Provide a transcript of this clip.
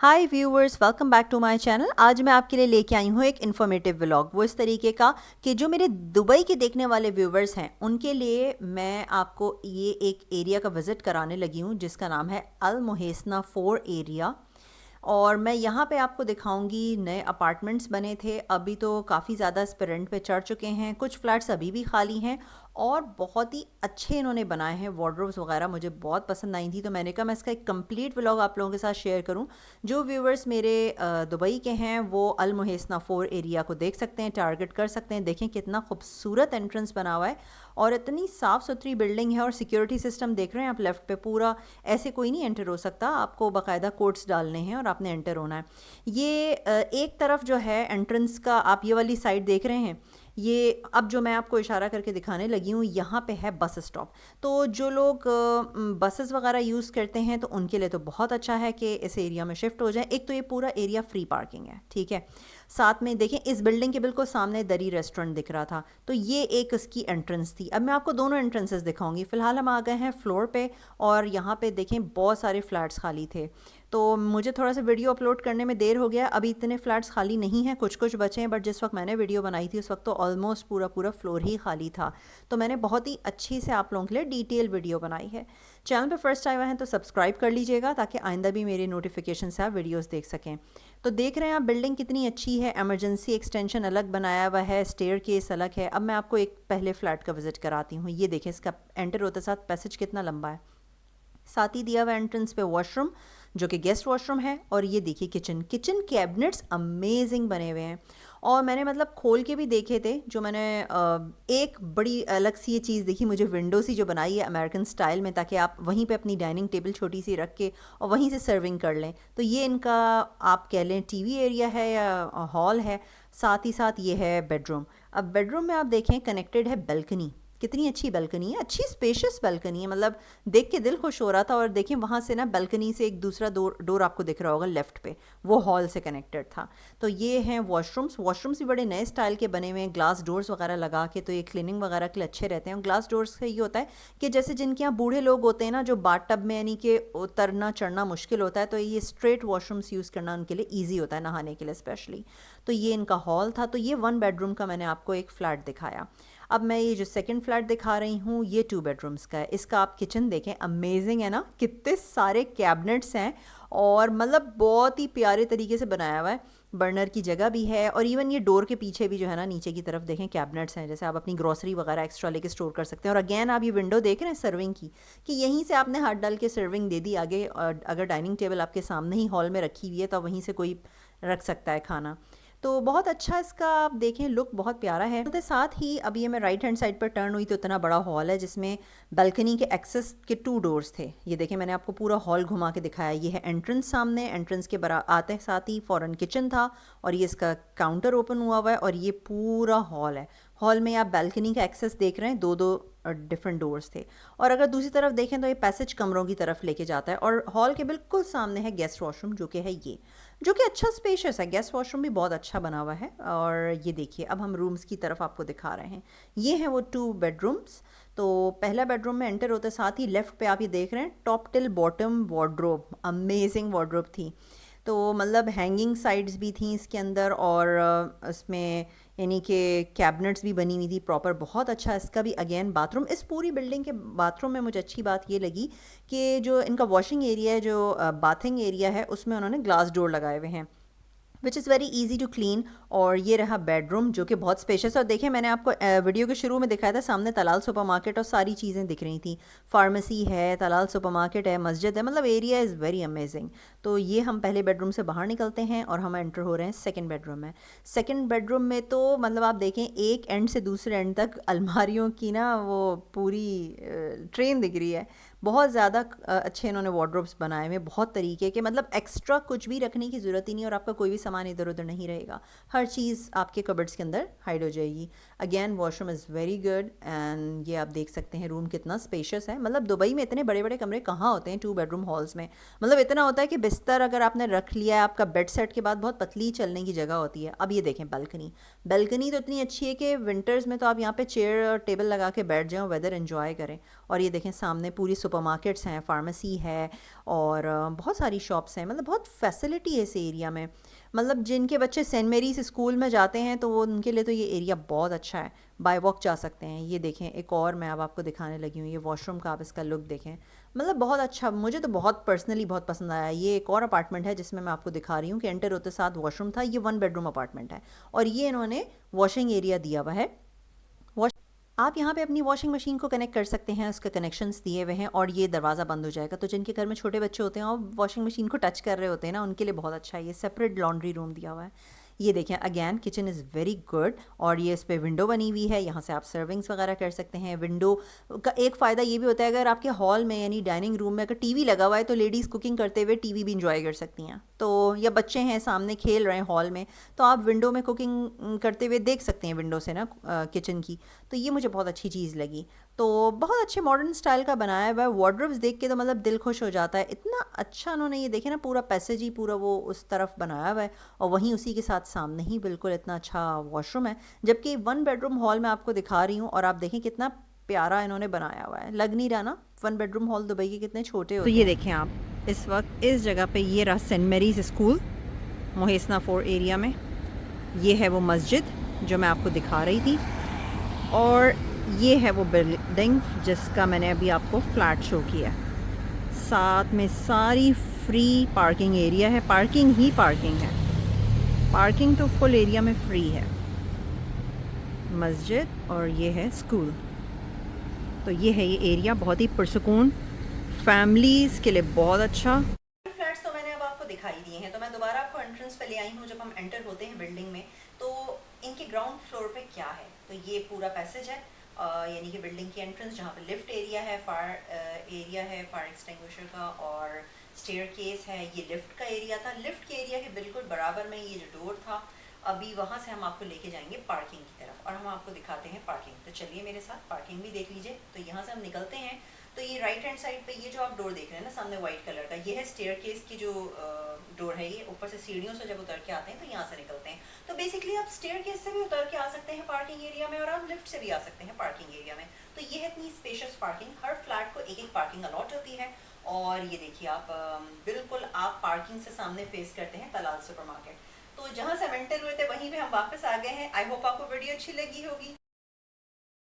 Hi viewers, welcome back to my channel. आज मैं आपके लिए लेके आई हूँ एक इन्फॉर्मेटिव व्लॉग। वो इस तरीके का कि जो मेरे दुबई के देखने वाले व्यूवर्स हैं उनके लिए मैं आपको ये एक एरिया का विज़िट कराने लगी हूँ जिसका नाम है अल मुहैसना 4 एरिया। और मैं यहाँ पे आपको दिखाऊंगी नए अपार्टमेंट्स बने थे, अभी तो काफ़ी ज़्यादा इस पे रेंट पे चढ़ चुके हैं, कुछ फ्लैट्स अभी भी खाली हैं और बहुत ही अच्छे इन्होंने बनाए हैं। वार्डरोब्स वगैरह मुझे बहुत पसंद आई थी, तो मैंने कहा मैं इसका एक कंप्लीट व्लॉग आप लोगों के साथ शेयर करूं। जो व्यूवर्स मेरे दुबई के हैं वो अल मुहैसना 4 एरिया को देख सकते हैं, टारगेट कर सकते हैं। देखें कितना खूबसूरत एंट्रेंस बना हुआ है और इतनी साफ़ सुथरी बिल्डिंग है। और सिक्योरिटी सिस्टम देख रहे हैं आप लेफ़्ट पे, पूरा ऐसे कोई नहीं एंटर हो सकता, आपको बाकायदा कोड्स डालने हैं और आपने एंटर होना है। ये एक तरफ जो है एंट्रेंस का, आप ये वाली साइड देख रहे हैं, ये अब जो मैं आपको इशारा करके दिखाने लगी हूँ यहाँ पे है बस स्टॉप। तो जो लोग बसेस वगैरह यूज़ करते हैं तो उनके लिए तो बहुत अच्छा है कि इस एरिया में शिफ्ट हो जाए। एक तो ये पूरा एरिया फ्री पार्किंग है, ठीक है। साथ में देखें इस बिल्डिंग के बिल्कुल सामने दरी रेस्टोरेंट दिख रहा था, तो ये एक इसकी एंट्रेंस थी। अब मैं आपको दोनों एंट्रेंसेस दिखाऊंगी। फ़िलहाल हम आ गए हैं फ्लोर पे और यहाँ पे देखें बहुत सारे फ्लैट्स खाली थे, तो मुझे थोड़ा सा वीडियो अपलोड करने में देर हो गया। अभी इतने फ्लैट्स खाली नहीं हैं, कुछ कुछ बचे हैं, बट जिस वक्त मैंने वीडियो बनाई थी उस वक्त तो ऑलमोस्ट पूरा पूरा फ्लोर ही खाली था। तो मैंने बहुत ही अच्छी से आप लोगों के लिए डिटेल वीडियो बनाई है। चैनल पे फर्स्ट आए हुए हैं तो सब्सक्राइब कर लीजिएगा ताकि आइंदा भी मेरी नोटिफिकेशन से आप वीडियोज़ देख सकें। तो देख रहे हैं आप बिल्डिंग कितनी अच्छी है, एमरजेंसी एक्सटेंशन अलग बनाया हुआ है, स्टेयर केस अलग है। अब मैं आपको एक पहले फ्लैट का विजिट कराती हूँ। ये देखें इसका एंटर होते साथ पैसेज कितना लंबा है, साथ ही दिया हुआ एंट्रेंस पे वॉशरूम जो कि गेस्ट वॉशरूम है। और ये देखिए किचन, किचन कैबिनेट्स अमेजिंग बने हुए हैं। और मैंने मतलब खोल के भी देखे थे, जो मैंने एक बड़ी अलग सी ये चीज़ देखी, मुझे विंडो सी जो बनाई है अमेरिकन स्टाइल में, ताकि आप वहीं पे अपनी डाइनिंग टेबल छोटी सी रख के और वहीं से सर्विंग कर लें। तो ये इनका आप कह लें टीवी एरिया है या हॉल है। साथ ही साथ ये है बेडरूम। अब बेडरूम में आप देखें कनेक्टेड है बेल्कनी, कितनी अच्छी बालकनी है, अच्छी स्पेशियस बालकनी है, मतलब देख के दिल खुश हो रहा था। और देखिए वहाँ से ना बालकनी से एक दूसरा डोर आपको दिख रहा होगा लेफ्ट पे, वो हॉल से कनेक्टेड था। तो ये हैं वॉशरूम्स। वॉशरूम्स भी बड़े नए स्टाइल के बने हुए हैं, ग्लास डोर्स वगैरह लगा के, तो ये क्लीनिंग वगैरह के लिए अच्छे रहते हैं। और ग्लास डोर्स का ये होता है कि जैसे जिनके यहाँ बूढ़े लोग होते हैं ना, जो बाथ टब में यानी कि उतरना चढ़ना मुश्किल होता है, तो ये स्ट्रेट वॉशरूम्स यूज़ करना उनके लिए ईजी होता है, नहाने के लिए स्पेशली। तो ये इनका हॉल था। तो ये 1 बेडरूम का मैंने आपको एक फ़्लैट दिखाया। अब मैं ये जो सेकंड फ्लैट दिखा रही हूँ ये 2 बेडरूम्स का है। इसका आप किचन देखें, अमेजिंग है ना, कितने सारे कैबिनेट्स हैं और मतलब बहुत ही प्यारे तरीके से बनाया हुआ है। बर्नर की जगह भी है और इवन ये डोर के पीछे भी जो है ना, नीचे की तरफ देखें कैबिनेट्स हैं, जैसे आप अपनी ग्रोसरी वगैरह एक्स्ट्रा लेके स्टोर कर सकते हैं। और अगेन आप ये विंडो देख रहे हैं सर्विंग की, कि यहीं से आपने हाथ डाल के सर्विंग दे दी आगे। और अगर डाइनिंग टेबल आपके सामने ही हॉल में रखी हुई है तो वहीं से कोई रख सकता है खाना। तो बहुत अच्छा इसका आप देखें लुक बहुत प्यारा है। तो साथ ही अब ये मैं राइट हैंड साइड पर टर्न हुई तो इतना बड़ा हॉल है जिसमें बालकनी के एक्सेस के 2 डोर्स थे। ये देखें मैंने आपको पूरा हॉल घुमा के दिखाया। ये है एंट्रेंस, सामने एंट्रेंस के बरा आते साथ ही फ़ौरन किचन था और ये इसका काउंटर ओपन हुआ हुआ है और ये पूरा हॉल है। हॉल में आप बालकनी का एक्सेस देख रहे हैं, 2-2 डिफरेंट डोर्स थे। और अगर दूसरी तरफ देखें तो ये पैसेज कमरों की तरफ लेके जाता है और हॉल के बिल्कुल सामने है गेस्ट वॉशरूम, जो कि है ये, जो कि अच्छा स्पेशियस है। गेस्ट वॉशरूम भी बहुत अच्छा बना हुआ है। और ये देखिए अब हम रूम्स की तरफ आपको दिखा रहे हैं। ये हैं वो 2 बेडरूम्स। तो पहला बेडरूम में एंटर होते साथ ही लेफ़्ट पे आप ये देख रहे हैं top till bottom wardrobe, amazing wardrobe थी। तो मतलब हैंगिंग साइड्स भी थी इसके अंदर और इसमें यानी कि कैबिनेट्स भी बनी हुई थी प्रॉपर। बहुत अच्छा इसका भी अगेन बाथरूम। इस पूरी बिल्डिंग के बाथरूम में मुझे अच्छी बात ये लगी कि जो इनका वॉशिंग एरिया है, जो बाथिंग एरिया है, उसमें उन्होंने ग्लास डोर लगाए हुए हैं, which is very easy to clean. और ये रहा बेडरूम जो कि बहुत स्पेशियस। और देखिए मैंने आपको वीडियो के शुरू में दिखाया था, सामने तलाल सुपरमार्केट और सारी चीज़ें दिख रही थी। फार्मेसी है, तलाल सुपरमार्केट है, मस्जिद है, मतलब एरिया इज़ वेरी अमेजिंग। तो ये हम पहले बेडरूम से बाहर निकलते हैं और हम एंटर हो रहे हैं सेकंड बेडरूम में। सेकंड बेडरूम में तो मतलब आप देखें एक एंड से दूसरे एंड तक अलमारियों की ना वो पूरी ट्रेन दिख रही है। बहुत ज़्यादा अच्छे इन्होंने वार्डरोब्स बनाए हुए, बहुत तरीके के, मतलब एक्स्ट्रा कुछ भी रखने की ज़रूरत ही नहीं और आपका कोई भी सामान इधर उधर नहीं रहेगा। हर चीज़ आपके कबर्ड्स के अंदर हाइड हो जाएगी। Again washroom is very good and ये आप देख सकते हैं रूम कितना स्पेशियस है। मतलब दुबई में इतने बड़े बड़े कमरे कहाँ होते हैं 2 बेडरूम हॉल्स में। मतलब इतना होता है कि बिस्तर अगर आपने रख लिया है, आपका बेड सेट के बाद बहुत पतली चलने की जगह होती है। अब ये देखें बालकनी, बालकनी तो इतनी अच्छी है कि विंटर्स में तो आप यहाँ पे चेयर और टेबल लगा के बैठ जाएं, वेदर एंजॉय करें। और ये देखें सामने पूरी सुपरमार्केट्स हैं, फार्मेसी है और बहुत सारी शॉप्स हैं। मतलब बहुत फैसिलिटी है इस एरिया में। मतलब जिनके बच्चे सेंट मेरीज स्कूल में जाते हैं तो वो उनके लिए तो ये एरिया बहुत अच्छा है, बाय वॉक जा सकते हैं। ये देखें, एक और मैं अब आपको दिखाने लगी हूँ, ये वॉशरूम का आप इसका लुक देखें। मतलब बहुत अच्छा, मुझे तो बहुत पर्सनली बहुत पसंद आया। ये एक और अपार्टमेंट है जिसमें मैं आपको दिखा रही हूँ कि एंटर होते साथ वॉशरूम था। ये 1 बेडरूम अपार्टमेंट है और ये इन्होंने वॉशिंग एरिया दिया हुआ है। वॉश आप यहाँ पे अपनी वॉशिंग मशीन को कनेक्ट कर सकते हैं, उसके कनेक्शंस दिए हुए हैं और ये दरवाज़ा बंद हो जाएगा। तो जिनके घर में छोटे बच्चे होते हैं और वॉशिंग मशीन को टच कर रहे होते हैं ना, उनके लिए बहुत अच्छा है। ये सेपरेट लॉन्ड्री रूम दिया हुआ है। ये देखें, again kitchen is very good और ये इस पर विंडो बनी हुई है, यहाँ से आप सर्विंग्स वगैरह कर सकते हैं। विंडो का एक फ़ायदा ये भी होता है, अगर आपके हॉल में यानी डाइनिंग रूम में अगर टीवी लगा हुआ है तो लेडीज़ कुकिंग करते हुए टीवी भी इंजॉय कर सकती हैं। तो या बच्चे हैं सामने खेल रहे हैं हॉल में, तो आप विंडो में कुकिंग करते हुए देख सकते हैं विंडो से ना किचन की। तो ये मुझे बहुत अच्छी चीज़ लगी। तो बहुत अच्छे मॉडर्न स्टाइल का बनाया हुआ है। वार्डरोब्स देख के तो मतलब दिल खुश हो जाता है, इतना अच्छा उन्होंने ये देखे ना, पूरा पैसेज ही पूरा वो उस तरफ बनाया हुआ है और वहीं उसी के साथ सामने ही बिल्कुल इतना अच्छा वॉशरूम है। जबकि 1 बेडरूम हॉल मैं आपको दिखा रही हूँ और आप देखें कितना प्यारा इन्होंने बनाया हुआ है। लग नहीं रहा ना 1 बेडरूम हॉल दुबई के कितने छोटे होते हैं। तो ये देखें आप, इस वक्त इस जगह पे ये रहा सेंट मेरीज स्कूल मोहेसना 4 एरिया में। ये है वो मस्जिद जो मैं आपको दिखा रही थी और ये है वो बिल्डिंग जिसका मैंने अभी आपको फ्लैट शो किया। साथ में सारी फ्री पार्किंग एरिया है, पार्किंग ही पार्किंग है। पार्किंग तो फुल एरिया में फ्री है। मस्जिद और ये है स्कूल। तो ये है ये एरिया, बहुत ही पुरसुकून, फैमिलीज़ के लिए बहुत अच्छा। फ्लैट्स तो मैंने अब आपको दिखाई दिए हैं, तो मैं दोबारा आपको एंट्रेंस पे ले आई हूँ। जब हम एंटर होते हैं बिल्डिंग में तो इनके ग्राउंड फ्लोर पे क्या है, तो ये पूरा पैसेज है, यानी कि बिल्डिंग की एंट्रेंस, जहाँ पे लिफ्ट एरिया है, फायर एक्सटिंग्विशर का और स्टेयर केस है। ये लिफ्ट का एरिया था। लिफ्ट के एरिया के बिल्कुल बराबर में ये जो डोर था, अभी वहाँ से हम आपको लेके जाएंगे पार्किंग की तरफ और हम आपको दिखाते हैं पार्किंग। तो चलिए मेरे साथ, पार्किंग भी देख लीजिए। तो यहाँ से हम निकलते हैं तो ये राइट हैंड साइड पे ये जो आप डोर देख रहे हैं ना सामने वाइट कलर का, ये है स्टेयर केस की जो डोर है। ये ऊपर से सीढ़ियों से जब उतर के आते हैं तो यहाँ से निकलते हैं। तो बेसिकली आप स्टेयर केस से भी उतर के आ सकते हैं पार्किंग एरिया में और आप लिफ्ट से भी आ सकते हैं पार्किंग एरिया में। तो ये है इतनी स्पेशियस पार्किंग। हर फ्लैट को एक एक पार्किंग अलॉट होती है और ये देखिए आप, बिल्कुल आप पार्किंग से सामने फेस करते हैं तलाल सुपरमार्केट। तो जहाँ से हम एंटर हुए थे वहीं पे हम वापस आ गए हैं। आई होप आपको वीडियो अच्छी लगी होगी।